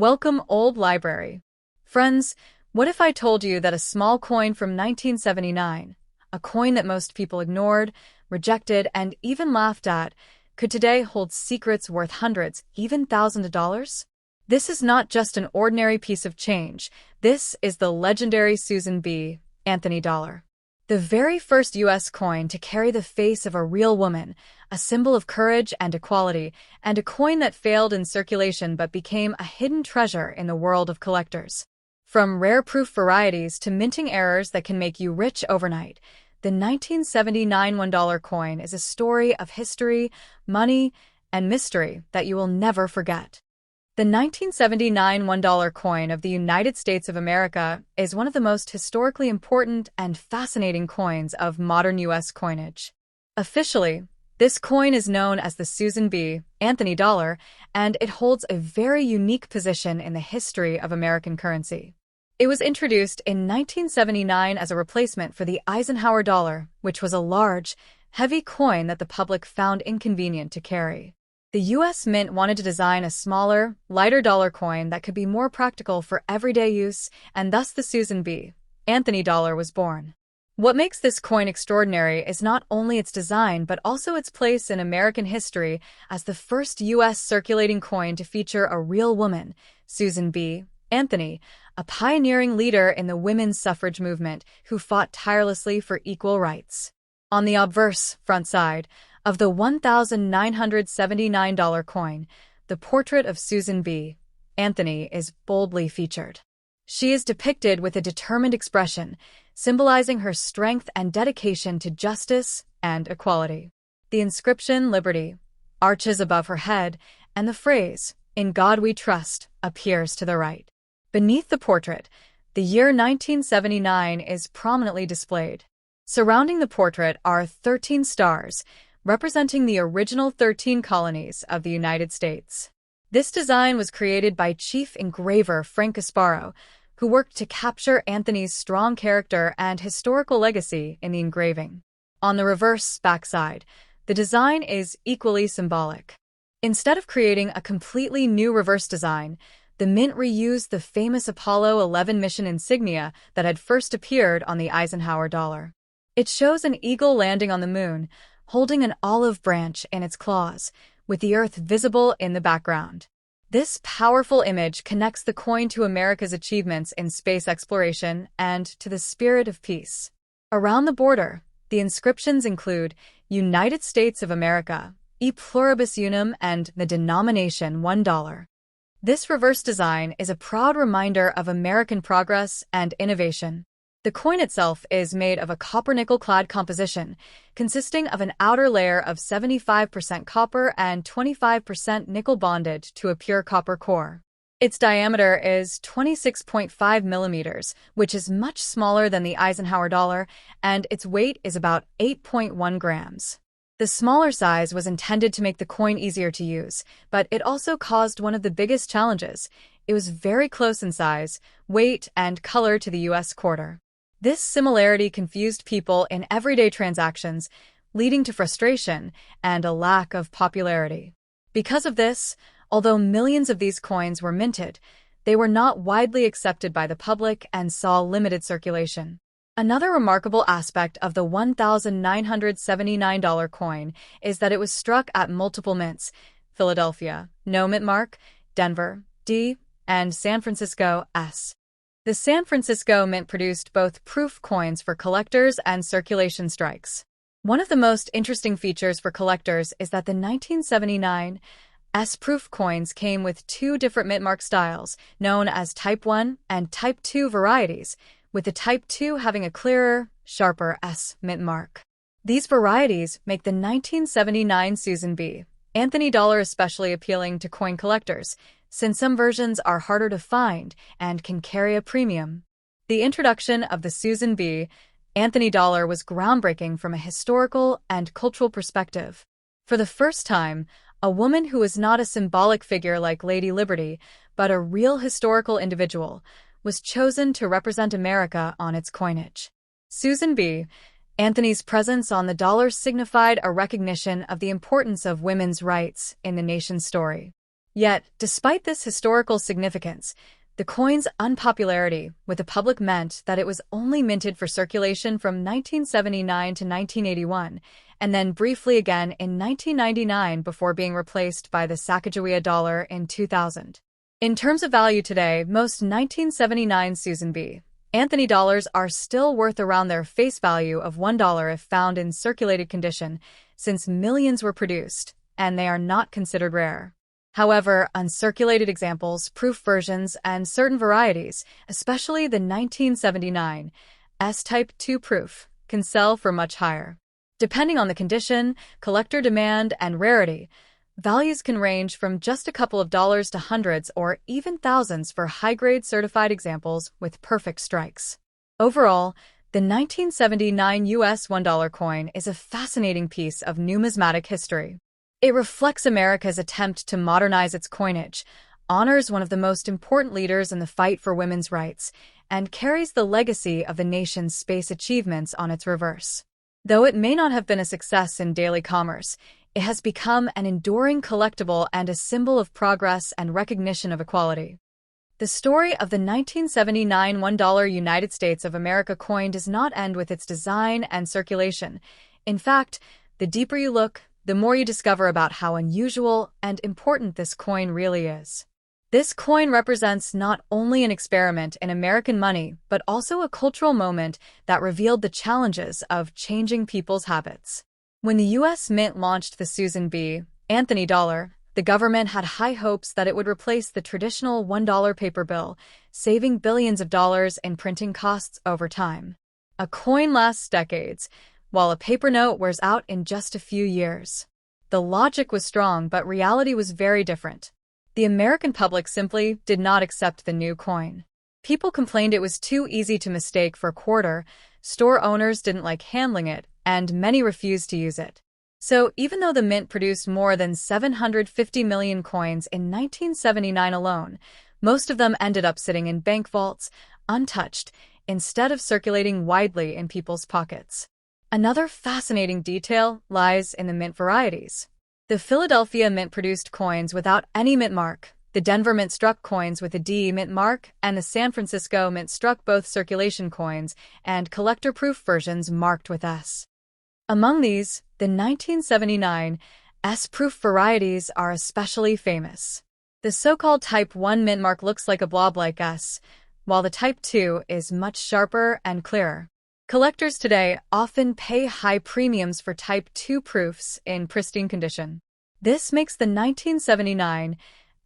Welcome, old library. Friends, what if I told you that a small coin from 1979, a coin that most people ignored, rejected, and even laughed at, could today hold secrets worth hundreds, even thousands of dollars? This is not just an ordinary piece of change. This is the legendary Susan B. Anthony dollar. The very first U.S. coin to carry the face of a real woman, a symbol of courage and equality, and a coin that failed in circulation but became a hidden treasure in the world of collectors. From rare-proof varieties to minting errors that can make you rich overnight, the 1979 $1 coin is a story of history, money, and mystery that you will never forget. The 1979 $1 coin of the United States of America is one of the most historically important and fascinating coins of modern U.S. coinage. Officially, this coin is known as the Susan B. Anthony dollar, and it holds a very unique position in the history of American currency. It was introduced in 1979 as a replacement for the Eisenhower dollar, which was a large, heavy coin that the public found inconvenient to carry. The U.S. Mint wanted to design a smaller, lighter dollar coin that could be more practical for everyday use, and thus the Susan B. Anthony dollar was born. What makes this coin extraordinary is not only its design but also its place in American history as the first U.S. circulating coin to feature a real woman, Susan B. Anthony, a pioneering leader in the women's suffrage movement who fought tirelessly for equal rights. On the obverse front side of the $1,979 coin, the portrait of Susan B. Anthony is boldly featured. She is depicted with a determined expression, symbolizing her strength and dedication to justice and equality. The inscription, Liberty, arches above her head, and the phrase, In God We Trust, appears to the right. Beneath the portrait, the year 1979 is prominently displayed. Surrounding the portrait are 13 stars, representing the original 13 colonies of the United States. This design was created by chief engraver Frank Gasparo, who worked to capture Anthony's strong character and historical legacy in the engraving. On the reverse backside, the design is equally symbolic. Instead of creating a completely new reverse design, the Mint reused the famous Apollo 11 mission insignia that had first appeared on the Eisenhower dollar. It shows an eagle landing on the moon, holding an olive branch in its claws, with the Earth visible in the background. This powerful image connects the coin to America's achievements in space exploration and to the spirit of peace. Around the border, the inscriptions include United States of America, E Pluribus Unum, and the denomination $1. This reverse design is a proud reminder of American progress and innovation. The coin itself is made of a copper-nickel-clad composition, consisting of an outer layer of 75% copper and 25% nickel bonded to a pure copper core. Its diameter is 26.5 millimeters, which is much smaller than the Eisenhower dollar, and its weight is about 8.1 grams. The smaller size was intended to make the coin easier to use, but it also caused one of the biggest challenges. It was very close in size, weight, and color to the U.S. quarter. This similarity confused people in everyday transactions, leading to frustration and a lack of popularity. Because of this, although millions of these coins were minted, they were not widely accepted by the public and saw limited circulation. Another remarkable aspect of the $1,979 coin is that it was struck at multiple mints: Philadelphia, no mint mark, Denver, D, and San Francisco, S. The San Francisco Mint produced both proof coins for collectors and circulation strikes. One of the most interesting features for collectors is that the 1979 S-proof coins came with two different mint mark styles, known as Type 1 and Type 2 varieties, with the Type 2 having a clearer, sharper S mint mark. These varieties make the 1979 Susan B. Anthony dollar especially appealing to coin collectors, since some versions are harder to find and can carry a premium. The introduction of the Susan B. Anthony dollar was groundbreaking from a historical and cultural perspective. For the first time, a woman who was not a symbolic figure like Lady Liberty, but a real historical individual, was chosen to represent America on its coinage. Susan B. Anthony's presence on the dollar signified a recognition of the importance of women's rights in the nation's story. Yet, despite this historical significance, the coin's unpopularity with the public meant that it was only minted for circulation from 1979 to 1981, and then briefly again in 1999 before being replaced by the Sacagawea dollar in 2000. In terms of value today, most 1979 Susan B. Anthony dollars are still worth around their face value of $1 if found in circulated condition, since millions were produced, and they are not considered rare. However, uncirculated examples, proof versions, and certain varieties, especially the 1979 S-Type 2 proof, can sell for much higher. Depending on the condition, collector demand, and rarity, values can range from just a couple of dollars to hundreds or even thousands for high-grade certified examples with perfect strikes. Overall, the 1979 US $1 coin is a fascinating piece of numismatic history. It reflects America's attempt to modernize its coinage, honors one of the most important leaders in the fight for women's rights, and carries the legacy of the nation's space achievements on its reverse. Though it may not have been a success in daily commerce, it has become an enduring collectible and a symbol of progress and recognition of equality. The story of the 1979 $1 United States of America coin does not end with its design and circulation. In fact, the deeper you look, the more you discover about how unusual and important this coin really is. This coin represents not only an experiment in American money, but also a cultural moment that revealed the challenges of changing people's habits. When the U.S. Mint launched the Susan B. Anthony dollar, the government had high hopes that it would replace the traditional $1 paper bill, saving billions of dollars in printing costs over time. A coin lasts decades, while a paper note wears out in just a few years. The logic was strong, but reality was very different. The American public simply did not accept the new coin. People complained it was too easy to mistake for a quarter, store owners didn't like handling it, and many refused to use it. So, even though the mint produced more than 750 million coins in 1979 alone, most of them ended up sitting in bank vaults, untouched, instead of circulating widely in people's pockets. Another fascinating detail lies in the mint varieties. The Philadelphia Mint produced coins without any mint mark, the Denver Mint struck coins with a D mint mark, and the San Francisco Mint struck both circulation coins and collector-proof versions marked with S. Among these, the 1979 S-proof varieties are especially famous. The so-called Type 1 mint mark looks like a blob like S, while the Type 2 is much sharper and clearer. Collectors today often pay high premiums for Type 2 proofs in pristine condition. This makes the 1979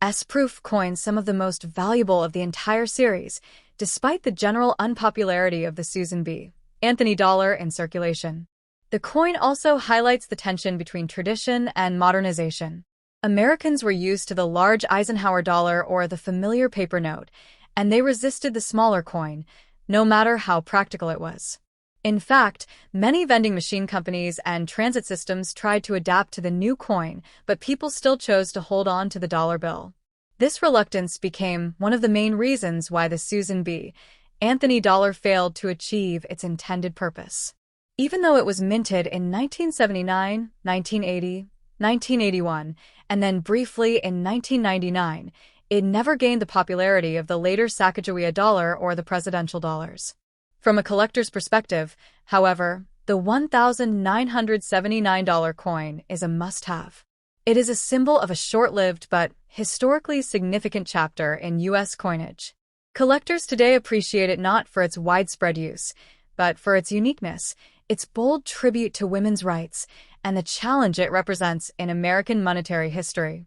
S-proof coins some of the most valuable of the entire series, despite the general unpopularity of the Susan B. Anthony dollar in circulation. The coin also highlights the tension between tradition and modernization. Americans were used to the large Eisenhower dollar or the familiar paper note, and they resisted the smaller coin, no matter how practical it was. In fact, many vending machine companies and transit systems tried to adapt to the new coin, but people still chose to hold on to the dollar bill. This reluctance became one of the main reasons why the Susan B. Anthony dollar failed to achieve its intended purpose. Even though it was minted in 1979, 1980, 1981, and then briefly in 1999, it never gained the popularity of the later Sacagawea dollar or the presidential dollars. From a collector's perspective, however, the $1,979 coin is a must-have. It is a symbol of a short-lived but historically significant chapter in U.S. coinage. Collectors today appreciate it not for its widespread use, but for its uniqueness, its bold tribute to women's rights, and the challenge it represents in American monetary history.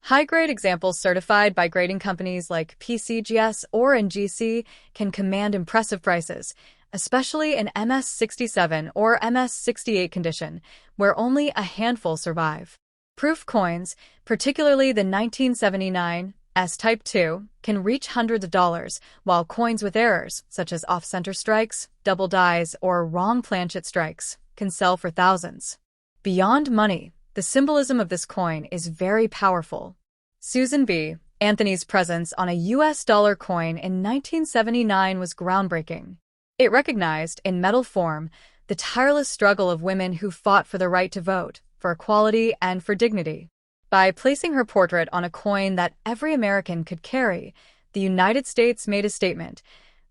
High-grade examples certified by grading companies like PCGS or NGC can command impressive prices, especially in MS-67 or MS-68 condition, where only a handful survive. Proof coins, particularly the 1979 S-Type 2, can reach hundreds of dollars, while coins with errors, such as off-center strikes, double dies, or wrong planchet strikes, can sell for thousands. Beyond money, the symbolism of this coin is very powerful. Susan B. Anthony's presence on a U.S. dollar coin in 1979 was groundbreaking. It recognized, in metal form, the tireless struggle of women who fought for the right to vote, for equality, and for dignity. By placing her portrait on a coin that every American could carry, the United States made a statement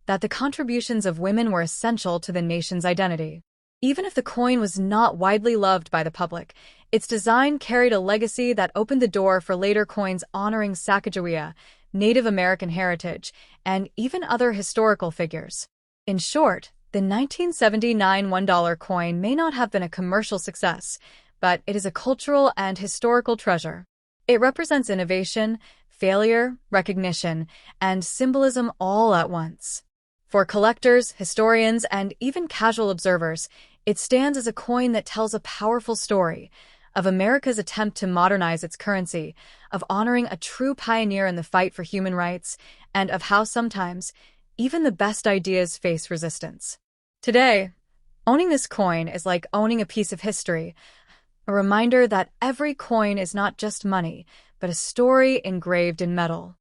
that the contributions of women were essential to the nation's identity. Even if the coin was not widely loved by the public, its design carried a legacy that opened the door for later coins honoring Sacagawea, Native American heritage, and even other historical figures. In short, the 1979 $1 coin may not have been a commercial success, but it is a cultural and historical treasure. It represents innovation, failure, recognition, and symbolism all at once. For collectors, historians, and even casual observers, it stands as a coin that tells a powerful story of America's attempt to modernize its currency, of honoring a true pioneer in the fight for human rights, and of how sometimes even the best ideas face resistance. Today, owning this coin is like owning a piece of history, a reminder that every coin is not just money, but a story engraved in metal.